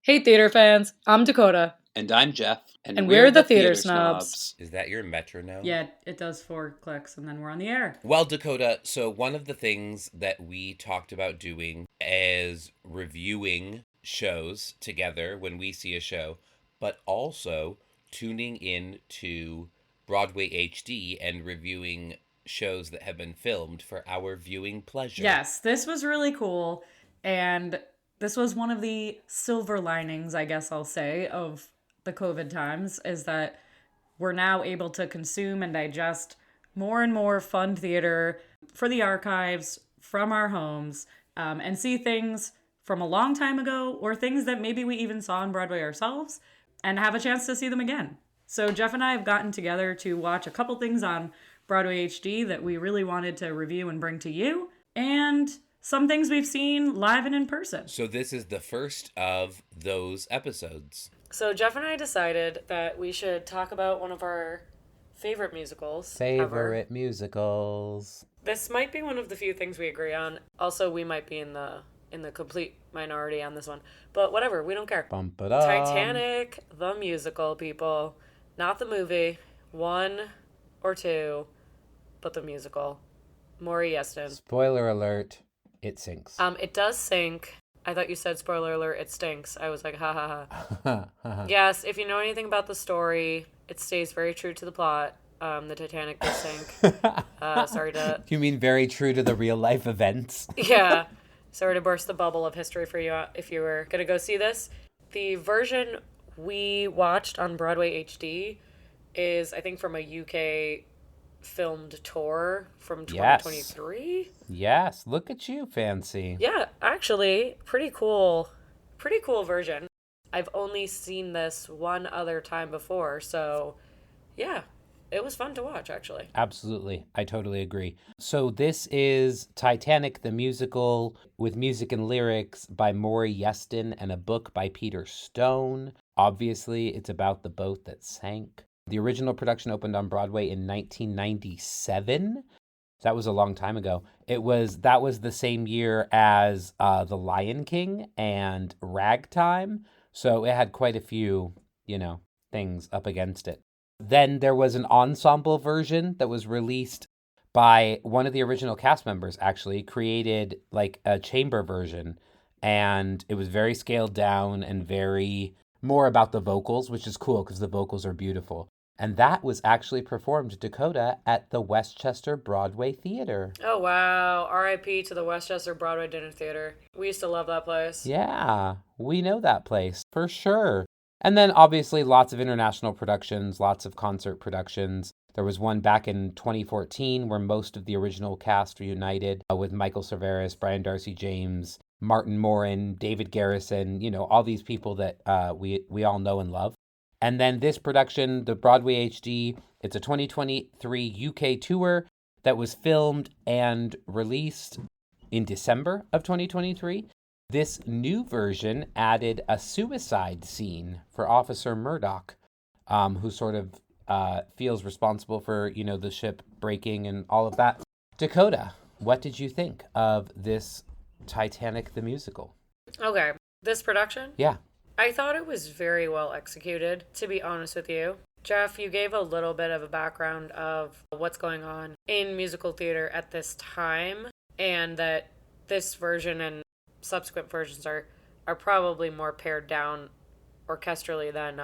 Hey theater fans, I'm Dakota. And I'm Jeff. And we're the Theater Snobs. Is that your metronome? Yeah, it does 4 clicks and then we're on the air. Well, Dakota, so one of the things that we talked about doing is reviewing shows together when we see a show, but also tuning in to Broadway HD and reviewing shows that have been filmed for our viewing pleasure. Yes, this was really cool. And this was one of the silver linings, I guess I'll say, of the COVID times, is that we're now able to consume and digest more and more fun theater for the archives from our homes, and see things from a long time ago or things that maybe we even saw on Broadway ourselves and have a chance to see them again. So Jeff and I have gotten together to watch a couple things on Broadway HD that we really wanted to review and bring to you, and some things we've seen live and in person. So this is the first of those episodes. So Jeff and I decided that we should talk about one of our favorite musicals. Musicals. This might be one of the few things we agree on. Also, we might be in the complete minority on this one. But whatever, we don't care. Titanic the Musical, people. Not the movie. 1 or 2, but the musical. Maury Yeston. Spoiler alert, it sinks. It does sink. I thought you said spoiler alert, it stinks. I was like, ha ha ha. Yes, if you know anything about the story, it stays very true to the plot. The Titanic does sink. Sorry to... You mean very true to the real life events? Yeah. Sorry to burst the bubble of history for you if you were going to go see this. The version we watched on Broadway HD is, I think, from a UK filmed tour from 2023. Yes, look at you, fancy. Yeah, actually, pretty cool version. I've only seen this one other time before, so yeah, it was fun to watch, actually. Absolutely, I totally agree. So this is Titanic the Musical with music and lyrics by Maury Yeston and a book by Peter Stone. Obviously, it's about the boat that sank. The original production opened on Broadway in 1997. That was a long time ago. That was the same year as The Lion King and Ragtime. So it had quite a few, things up against it. Then there was an ensemble version that was released by one of the original cast members, actually, created like a chamber version. And it was very scaled down and very more about the vocals, which is cool because the vocals are beautiful. And that was actually performed, Dakota, at the Westchester Broadway Theater. Oh, wow. R.I.P. to the Westchester Broadway Dinner Theater. We used to love that place. Yeah, we know that place, for sure. And then, obviously, lots of international productions, lots of concert productions. There was one back in 2014 where most of the original cast reunited with Michael Cerveris, Brian Darcy James, Martin Morin, David Garrison, all these people that we all know and love. And then this production, the Broadway HD, it's a 2023 UK tour that was filmed and released in December of 2023. This new version added a suicide scene for Officer Murdoch, who sort of feels responsible for, the ship breaking and all of that. Dakota, what did you think of this Titanic the Musical? Okay, this production? Yeah. I thought it was very well executed, to be honest with you. Jeff, you gave a little bit of a background of what's going on in musical theater at this time, and that this version and subsequent versions are probably more pared down orchestrally than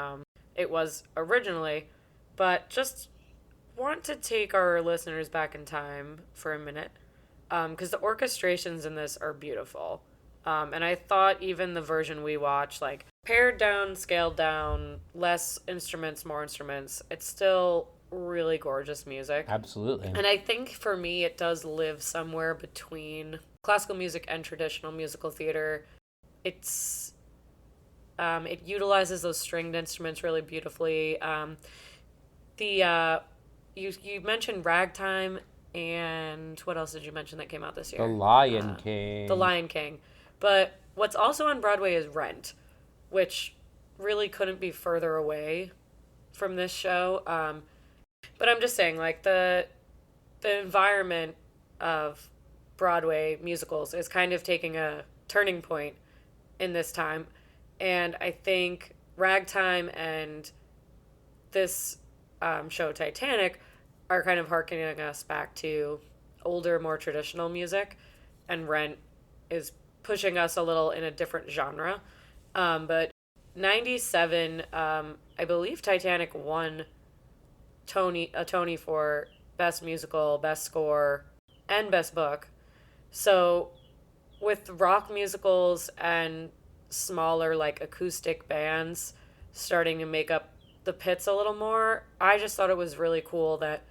it was originally. But just want to take our listeners back in time for a minute, because the orchestrations in this are beautiful. And I thought even the version we watched, like, pared down, scaled down, less instruments, more instruments, it's still really gorgeous music. Absolutely. And I think for me, it does live somewhere between classical music and traditional musical theater. It utilizes those stringed instruments really beautifully. You mentioned Ragtime, and what else did you mention that came out this year? The Lion King. The Lion King. But what's also on Broadway is Rent, which really couldn't be further away from this show. But I'm just saying, like, the environment of Broadway musicals is kind of taking a turning point in this time. And I think Ragtime and this show Titanic are kind of harkening us back to older, more traditional music, and Rent is pushing us a little in a different genre. But 97, I believe Titanic won a Tony for Best Musical, Best Score, and Best Book. So with rock musicals and smaller like acoustic bands starting to make up the pits a little more, I just thought it was really cool that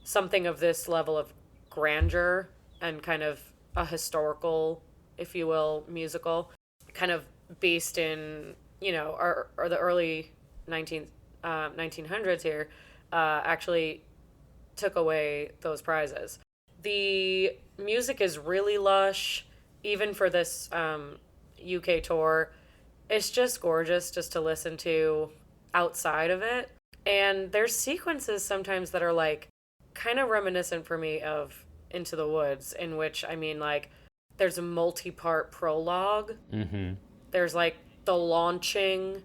something of this level of grandeur and kind of a historical, if you will, musical, kind of based in, or the early 1900s here, actually took away those prizes. The music is really lush, even for this UK tour. It's just gorgeous just to listen to outside of it. And there's sequences sometimes that are like kind of reminiscent for me of Into the Woods, in which, I mean, like, there's a multi-part prologue. Mm-hmm. There's like the launching.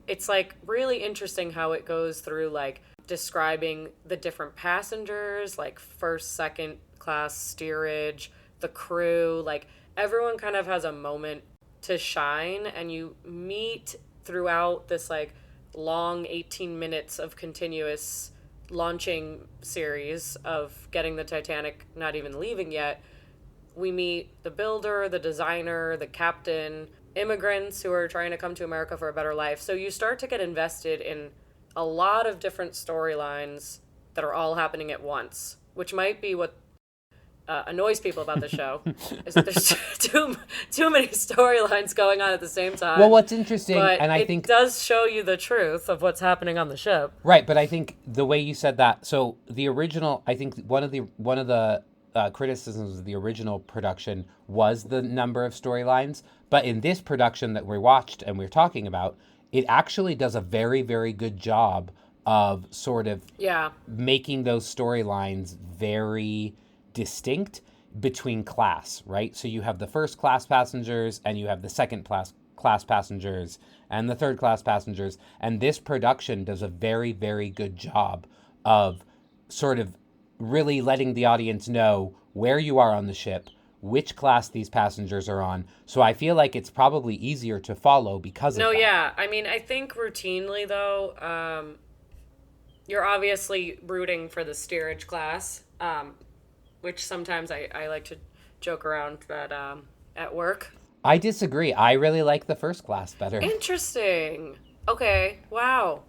It's like really interesting how it goes through like describing the different passengers, like first, second class steerage, the crew, like everyone kind of has a moment to shine, and you meet throughout this like long 18 minutes of continuous launching series of getting the Titanic not even leaving yet. We meet the builder, the designer, the captain, immigrants who are trying to come to America for a better life. So you start to get invested in a lot of different storylines that are all happening at once, which might be what annoys people about the show. Is that there's too many storylines going on at the same time. Well, what's interesting, but and I it think does show you the truth of what's happening on the ship. right, but I think the way you said that, so the original, I think one of the criticisms of the original production was the number of storylines, but in this production that we watched and we're talking about, it actually does a very, very good job of sort of Yeah. making those storylines very distinct between class, right? So you have the first class passengers and you have the second class passengers and the third class passengers, and this production does a very, very good job of sort of really letting the audience know where you are on the ship, which class these passengers are on. So I feel like it's probably easier to follow because of No, that. yeah. I mean, I think routinely, though, you're obviously rooting for the steerage class, which sometimes I like to joke around that at work. I disagree. I really like the first class better. Interesting. Okay. Wow.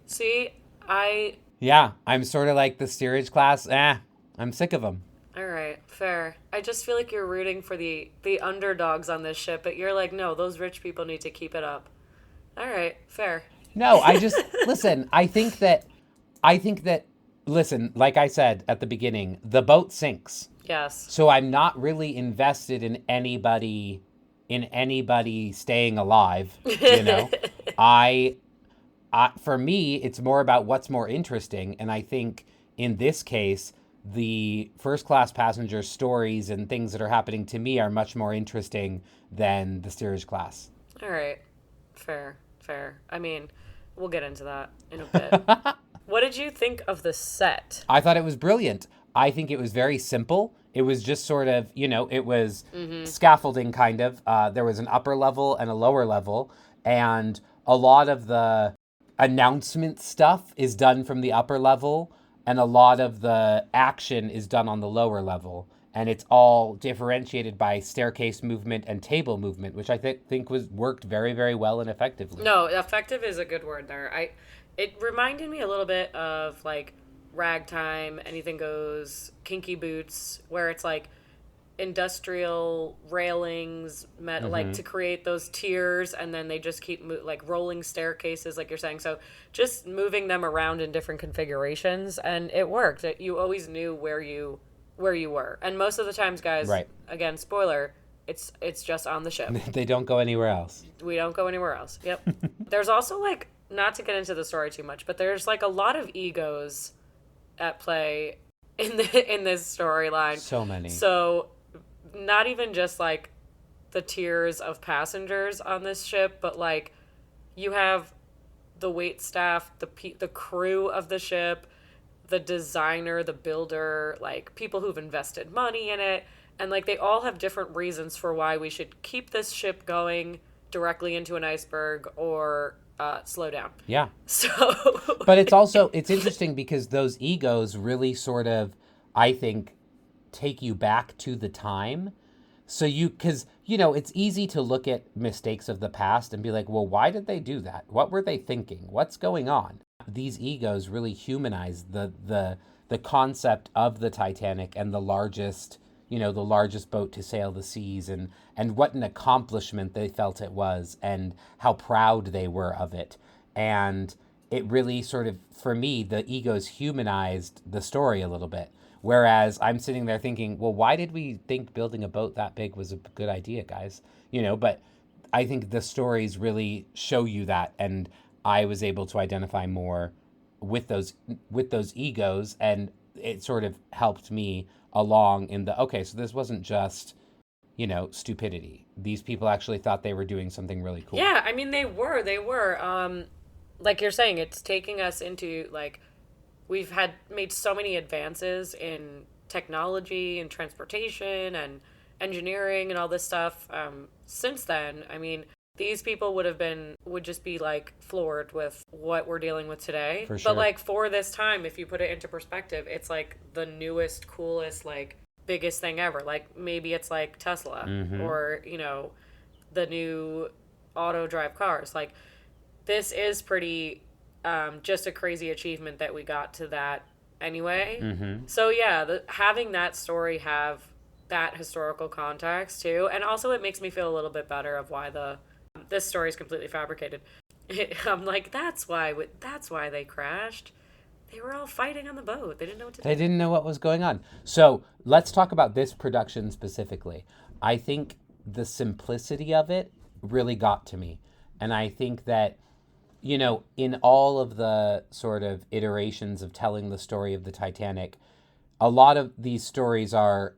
See, Yeah, I'm sort of like the steerage class. I'm sick of them. all right, fair. I just feel like you're rooting for the underdogs on this ship, but you're like, no, those rich people need to keep it up. All right, fair. No, I just listen. I think that listen, like I said at the beginning, the boat sinks. Yes. So I'm not really invested in anybody staying alive, you know. I for me, it's more about what's more interesting, and I think in this case, the first class passengers' stories and things that are happening to me are much more interesting than the steerage class. All right. Fair. I mean, we'll get into that in a bit. What did you think of the set? I thought it was brilliant. I think it was very simple. It was just sort of, it was scaffolding kind of. There was an upper level and a lower level, and a lot of the announcement stuff is done from the upper level, and a lot of the action is done on the lower level. And it's all differentiated by staircase movement and table movement, which I think worked very, very well and effectively. No, effective is a good word there. It reminded me a little bit of like Ragtime, Anything Goes, Kinky Boots, where it's like industrial railings like to create those tiers, and then they just keep like rolling staircases, like you're saying. So just moving them around in different configurations, and it worked. You always knew where you were, and most of the times, guys, Right. Again, spoiler, it's just on the ship. They don't go anywhere else. We don't go anywhere else. Yep. There's also like, not to get into the story too much, but there's like a lot of egos at play in this storyline. So many. So not even just like the tiers of passengers on this ship, but like you have the wait staff, the crew of the ship, the designer, the builder, like people who've invested money in it, and like they all have different reasons for why we should keep this ship going directly into an iceberg or slow down. Yeah. So, But it's interesting because those egos really sort of, I think, take you back to the time. So because, it's easy to look at mistakes of the past and be like, well, why did they do that? What were they thinking? What's going on? These egos really humanize the concept of the Titanic and the largest boat to sail the seas, and what an accomplishment they felt it was, and how proud they were of it. And it really sort of, for me, the egos humanized the story a little bit. Whereas I'm sitting there thinking, well, why did we think building a boat that big was a good idea, guys? But I think the stories really show you that, and I was able to identify more with those egos, and it sort of helped me along in okay, so this wasn't just, stupidity. These people actually thought they were doing something really cool. Yeah, I mean, they were. Like you're saying, it's taking us into, like, we've made so many advances in technology and transportation and engineering and all this stuff since then. I mean, these people would just be like floored with what we're dealing with today. For sure. But like for this time, if you put it into perspective, it's like the newest, coolest, like biggest thing ever. Like maybe it's like Tesla or, the new auto drive cars. Like this is pretty just a crazy achievement that we got to that anyway. So yeah, having that story have that historical context too, and also it makes me feel a little bit better of why this story is completely fabricated. I'm like, that's why they crashed. They were all fighting on the boat. They didn't know what to do. They didn't know what was going on. So let's talk about this production specifically. I think the simplicity of it really got to me. And I think that, in all of the sort of iterations of telling the story of the Titanic, a lot of these stories are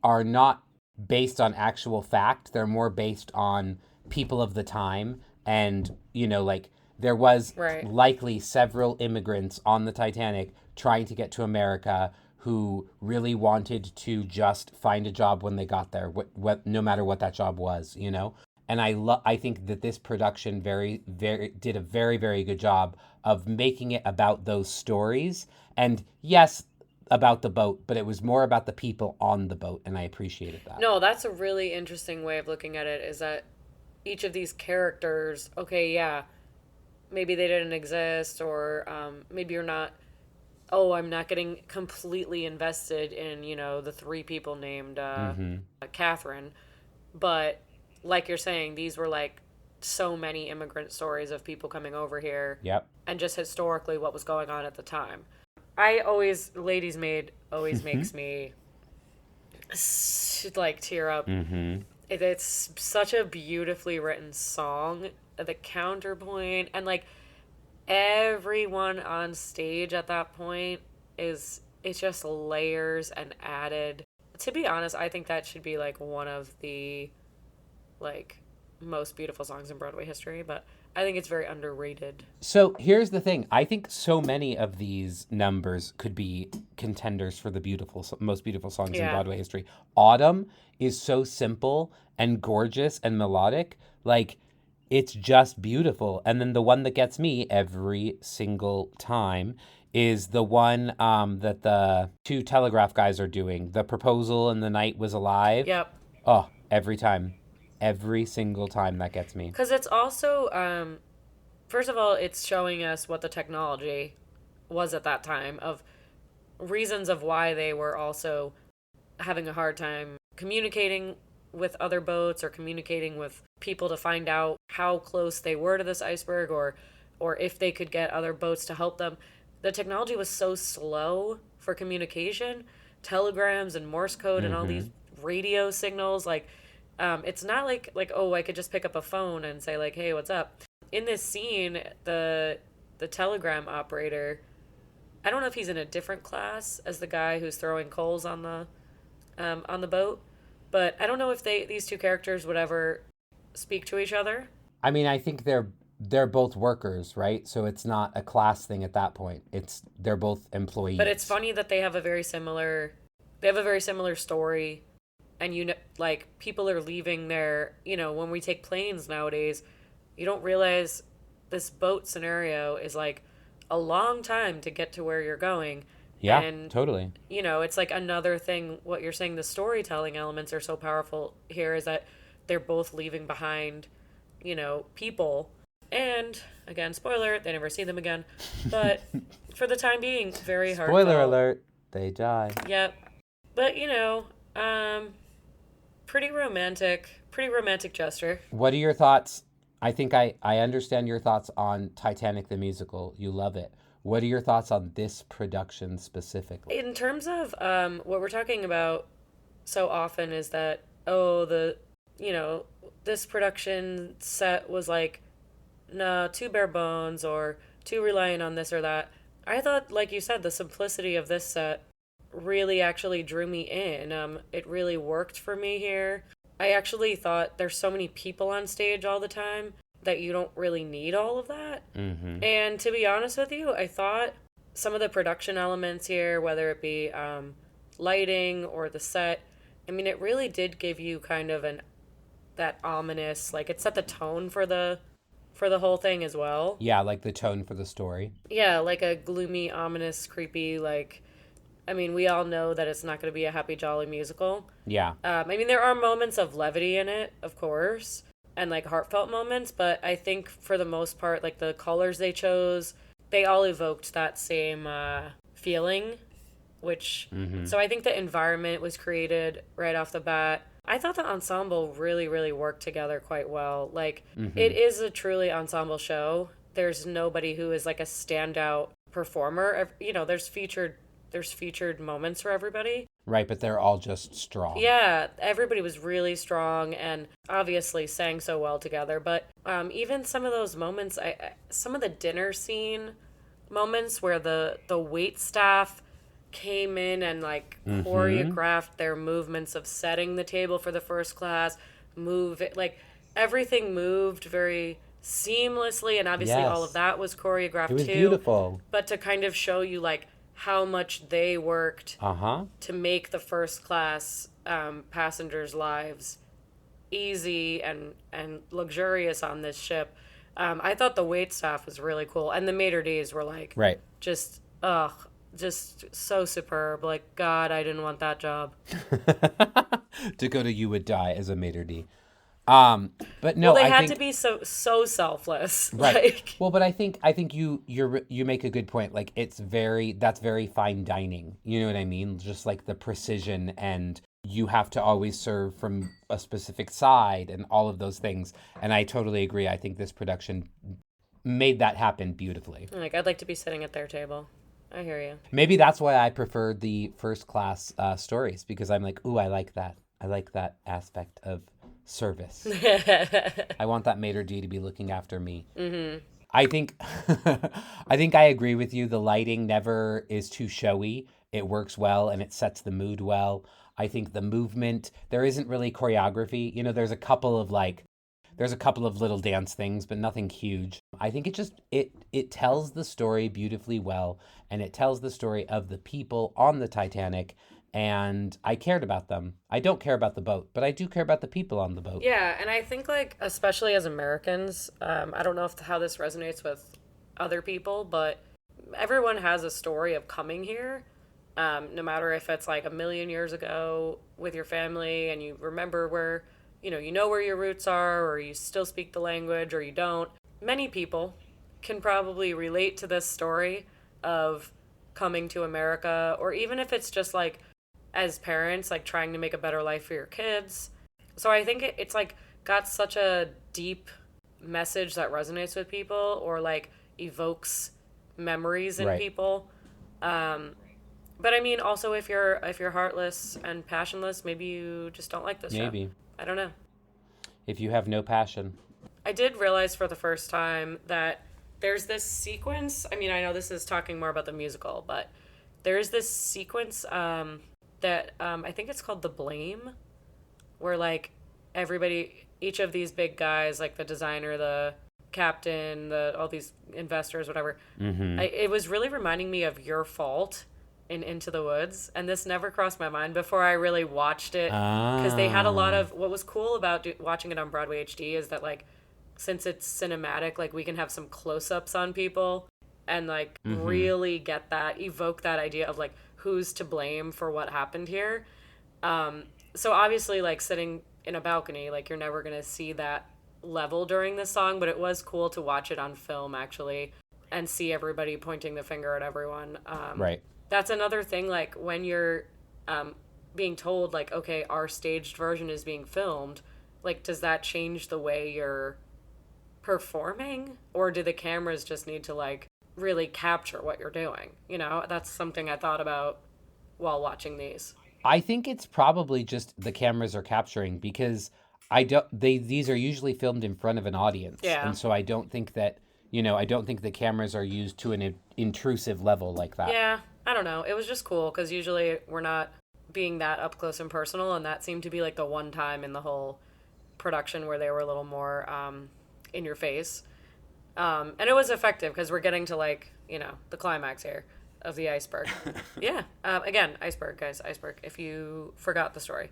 not based on actual fact. They're more based on people of the time. And, like there was likely several immigrants on the Titanic trying to get to America who really wanted to just find a job when they got there, no matter what that job was, And I think that this production did a very, very good job of making it about those stories. And yes, about the boat, but it was more about the people on the boat, and I appreciated that. No, that's a really interesting way of looking at it, is that each of these characters, okay, yeah, maybe they didn't exist, or maybe you're not, I'm not getting completely invested in, the three people named Catherine. But like you're saying, these were like so many immigrant stories of people coming over here. Yep. And just historically what was going on at the time. Ladies Maid always makes me like tear up. It's such a beautifully written song. The counterpoint and like everyone on stage at that point it's just layers and added. To be honest, I think that should be like one of the like most beautiful songs in Broadway history, but I think it's very underrated. So here's the thing. I think so many of these numbers could be contenders for the most beautiful songs in Broadway history. Autumn is so simple and gorgeous and melodic. Like, it's just beautiful. And then the one that gets me every single time is the one that the two telegraph guys are doing. The Proposal and The Night Was Alive. Yep. Oh, every time. Every single time that gets me. Because it's also, first of all, it's showing us what the technology was at that time, of reasons of why they were also having a hard time communicating with other boats or communicating with people to find out how close they were to this iceberg, or if they could get other boats to help them. The technology was so slow for communication, telegrams and Morse code and all these radio signals, like it's not like I could just pick up a phone and say like, hey, what's up? In this scene, the telegram operator, I don't know if he's in a different class as the guy who's throwing coals on the boat, but I don't know if these two characters would ever speak to each other. I mean, I think they're both workers, right? So it's not a class thing at that point. They're both But it's employees. funny that they have a very similar story, and like people are leaving their, when we take planes nowadays, you don't realize this boat scenario is like a long time to get to where you're going. Yeah, And totally. it's like another thing what you're saying, the storytelling elements are so powerful here, is that they're both leaving behind, people. And again, spoiler, they never see them again. But for the time being, very Spoiler heartfelt. alert, they die. Yep. But um pretty romantic gesture. What are your thoughts? I think I understand your thoughts on Titanic the Musical. You love it. What are your thoughts on this production specifically? In terms of what we're talking about so often is that, oh, you know this production set was like, nah, too bare bones or too reliant on this or that. I thought, like you said, the simplicity of this set really actually drew me in. It really worked for me here. I actually thought there's so many people on stage all the time that you don't really need all of that. Mm-hmm. And to be honest with you, I thought some of the production elements here, whether it be lighting or the set, I mean, it really did give you kind of that ominous, like it set the tone for the whole thing as well. Yeah, like the tone for the story. Yeah, like a gloomy, ominous, creepy, like, I mean, we all know that it's not going to be a happy, jolly musical. Yeah. I mean, there are moments of levity in it, of course, and like heartfelt moments, but I think for the most part, like the colors they chose, they all evoked that same feeling, which, so I think the environment was created right off the bat. I thought the ensemble really, really worked together quite well. Like, it is a truly ensemble show. There's nobody who is like a standout performer. There's featured moments for everybody. Right, but they're all just strong. Yeah, everybody was really strong and obviously sang so well together. But even some of those moments, some of the dinner scene moments where the wait staff came in and like choreographed their movements of setting the table for the first class, move it, like everything moved very seamlessly, and obviously all of Yes. that was choreographed It was too. beautiful. But to kind of show you like how much they worked Uh-huh. to make the first class passengers' lives easy and luxurious on this ship. I thought the wait staff was really cool, and the maitre d's were like Right. just just so superb. Like, God, I didn't want that job. Dakota, you would die as a maitre d'. But Well, no, they I had think to be so selfless. right. Like, Well, but I think you make a good point. Like that's very fine dining. You know what I mean? Just like the precision, and you have to always serve from a specific side and all of those things. And I totally agree. I think this production made that happen beautifully. I'd like to be sitting at their table. I hear you. Maybe that's why I prefer the first class stories, because I'm like, ooh, I like that. I like that aspect of service. I want that maitre d' to be looking after me. I think I think I agree with you. The lighting never is too showy. It works well and it sets the mood well. I think the movement, there isn't really choreography. You know, there's a couple of little dance things, but nothing huge. I think it tells the story beautifully well, and it tells the story of the people on the Titanic, and I cared about them. I don't care about the boat, but I do care about the people on the boat. Yeah, and I think, like, especially as Americans, I don't know how this resonates with other people, but everyone has a story of coming here. No matter if it's like a million years ago with your family and you remember where, you know where your roots are, or you still speak the language, or you don't. Many people can probably relate to this story of coming to America, or even if it's just like as parents, like trying to make a better life for your kids. So I think it's like got such a deep message that resonates with people, or like evokes memories in Right. people. But I mean, also if you're heartless and passionless, maybe you just don't like this show. Maybe. I don't know. If you have no passion. I did realize for the first time that there's this sequence. I mean, I know this is talking more about the musical, but there's this sequence that I think it's called The Blame, where like everybody, each of these big guys, like the designer, the captain, the all these investors, whatever, Mm-hmm. it was really reminding me of Your Fault in Into the Woods, and this never crossed my mind before I really watched it, because they had a lot Ah. of what was cool about watching it on Broadway HD is that like since it's cinematic, like we can have some close-ups on people and like Mm-hmm. really get that evoke that idea of like who's to blame for what happened here. So obviously, like sitting in a balcony, like you're never gonna see that level during this song, but it was cool to watch it on film actually and see everybody pointing the finger at everyone. Right. That's another thing. Like when you're being told, like, okay, our staged version is being filmed. Like, does that change the way you're performing, or do the cameras just need to like really capture what you're doing? You know, that's something I thought about while watching these. I think it's probably just the cameras are capturing because I don't they these are usually filmed in front of an audience. Yeah. And so I don't think that, I don't think the cameras are used to an intrusive level like that. Yeah, I don't know. It was just cool because usually we're not being that up close and personal, and that seemed to be like the one time in the whole production where they were a little more in your face. And it was effective because we're getting to like, the climax here of the iceberg. Yeah. Again, iceberg, guys, iceberg, if you forgot the story.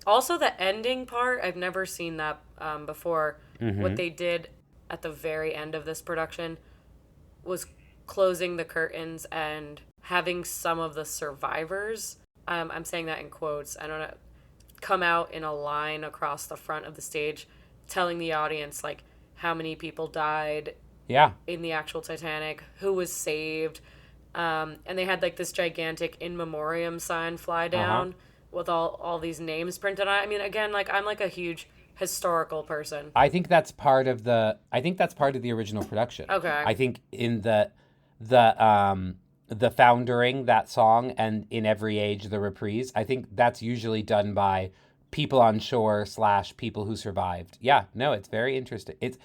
Also, the ending part, I've never seen that before. What Mhm. they did at the very end of this production was closing the curtains and having some of the survivors, I'm saying that in quotes, I don't know, come out in a line across the front of the stage telling the audience like how many people died Yeah. in the actual Titanic, who was saved. And they had like this gigantic in memoriam sign fly Uh-huh. down with all these names printed on it. I mean, again, like I'm like a huge historical person. I think that's part of the original production. Okay. I think in the foundering that song and in every age the reprise, I think that's usually done by people on shore slash people who survived. Yeah, no, it's very interesting. It's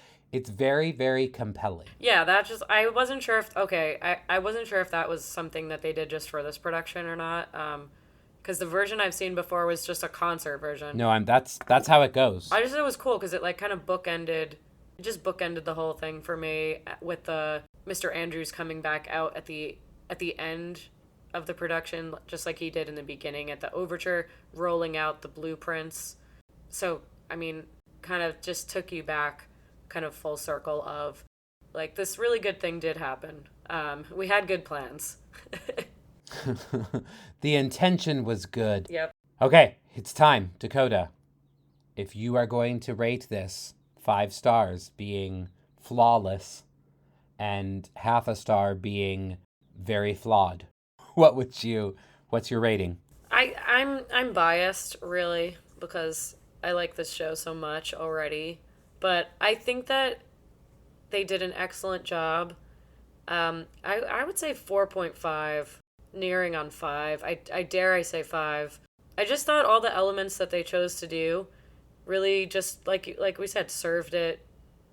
very, very compelling. Yeah, that just I wasn't sure if okay, I wasn't sure if that was something that they did just for this production or not. Because the version I've seen before was just a concert version. No, I'm that's how it goes. I just thought it was cool because it like kind of bookended, it just bookended the whole thing for me with the Mr. Andrews coming back out at the end of the production, just like he did in the beginning at the overture, rolling out the blueprints. So I mean, kind of just took you back, kind of full circle of like this really good thing did happen. We had good plans. The intention was good. Yep. Okay, it's time, Dakota. If you are going to rate this 5 stars being flawless and half a star being very flawed, what's your rating? I'm biased really because I like this show so much already, but I think that they did an excellent job. I would say 4.5, nearing on 5. I dare I say 5. I just thought all the elements that they chose to do really just like we said served it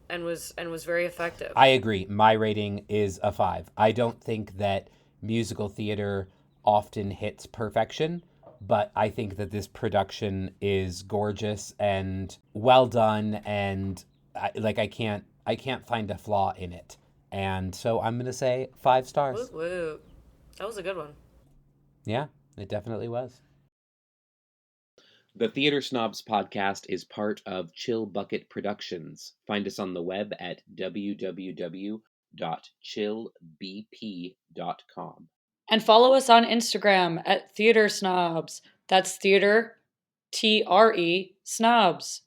and was very effective. I agree. My rating is a 5. I don't think that musical theater often hits perfection, but I think that this production is gorgeous and well done, and I can't find a flaw in it. And so I'm going to say 5 Woo stars. woo. That was a good one. Yeah, it definitely was. The Theater Snobs podcast is part of Chill Bucket Productions. Find us on the web at www.chillbp.com. And follow us on Instagram at Theater Snobs. That's theater, TRE, snobs.